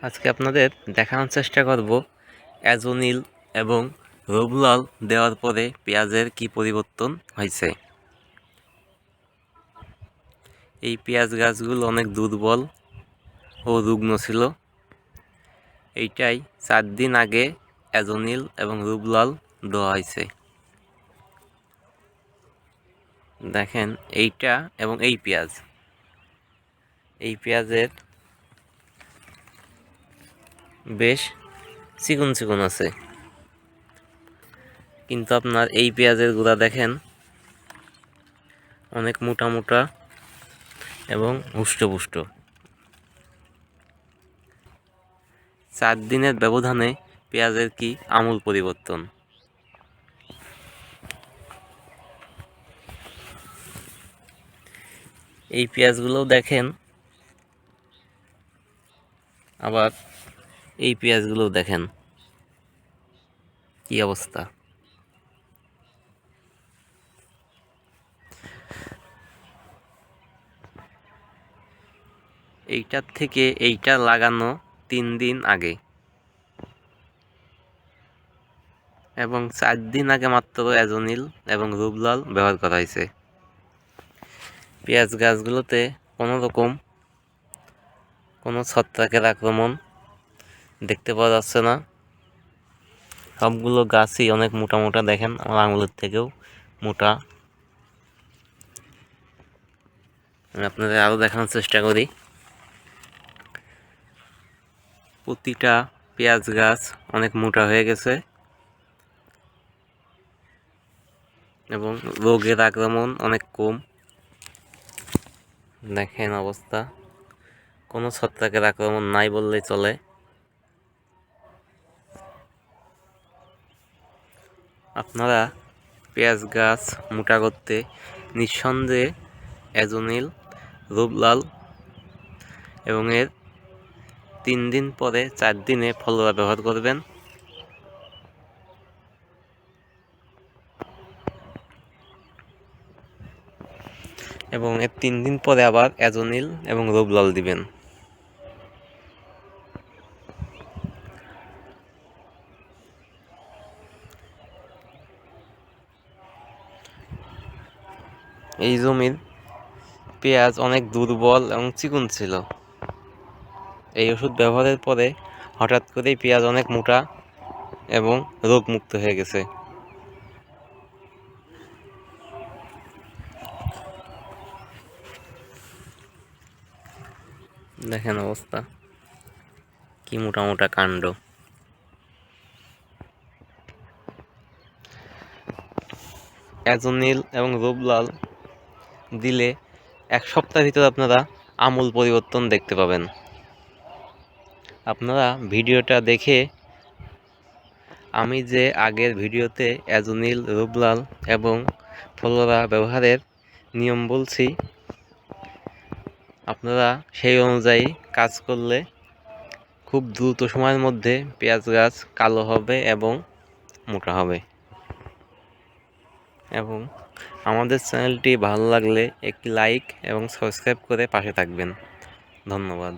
আজকে আপনাদের দেখানোর চেষ্টা করব অ্যাজোনিল এবং রুবলাল দেওয়ার পরে পেঁয়াজের কি পরিবর্তন হয়েছে। এই পেঁয়াজ গাছগুলো অনেক দুর্বল ও রুগ্ন ছিল। এইটাই 4 দিন আগে অ্যাজোনিল এবং রুবলাল দেওয়া হয়েছে। দেখেন এইটা এবং এই পেঁয়াজের বেশ চিকন চিকন আছে, কিন্তু আপনার এই পেঁয়াজের গুঁড়া দেখেন অনেক মোটা মোটা এবং হুষ্টপুষ্ট। 4 দিনের ব্যবধানে পেঁয়াজের কি আমূল পরিবর্তন। এই পেঁয়াজগুলোও দেখেন, আবার এই পেঁয়াজগুলোও দেখেন কি অবস্থা। এইটার থেকে এইটা লাগানো 3 দিন আগে এবং 4 দিন আগে মাত্র অ্যাজোনিল এবং রুবলাল ব্যবহার করা হয়েছে। পেঁয়াজ গাছগুলোতে কোনো ছত্রাকের আক্রমণ দেখতে পাওয়া যাচ্ছে না। সবগুলো গাছই অনেক মোটা মোটা, দেখেন আমার আঙুলের থেকেও মোটা। আমি আপনাদের আরও দেখানোর চেষ্টা করি। প্রতিটা পেঁয়াজ গাছ অনেক মোটা হয়ে গেছে এবং রোগের আক্রমণ অনেক কম। দেখেন অবস্থা, কোনো ছত্রাকের আক্রমণ নাই বললেই চলে। আপনারা পেঁয়াজ গাছ মোটা করতে নিঃসন্দেহে অ্যাজোনিল, রুবলাল এবং এর 3 দিন পরে 4 দিনে ফলোয়ার ব্যবহার করবেন। এবং এর 3 দিন পরে আবার অ্যাজোনিল এবং রুবলাল দিবেন। এই জমির পেঁয়াজ অনেক দুর্বল এবং চিকন ছিল। এই ওষুধ ব্যবহারের পরে হঠাৎ করেই পেঁয়াজ অনেক মোটা এবং রোগমুক্ত হয়ে গেছে। দেখেন অবস্থা, কি মোটা মোটা কাণ্ড। অ্যাজোনিল এবং রুবলাল দিলে 1 সপ্তাহের ভিতরে আপনারা আমূল পরিবর্তন দেখতে পাবেন। আপনারা ভিডিওটা দেখে আমি যে আগের ভিডিওতে অ্যাজোনিল, রুবলাল এবং ফলোরা ব্যবহারের নিয়ম বলছি, আপনারা সেই অনুযায়ী কাজ করলে খুব দ্রুত সময়ের মধ্যে পেঁয়াজ গাছ কালো হবে এবং মোটা হবে। এবং আমাদের চ্যানেলটি ভালো লাগলে একটি লাইক এবং সাবস্ক্রাইব করে পাশে থাকবেন। ধন্যবাদ।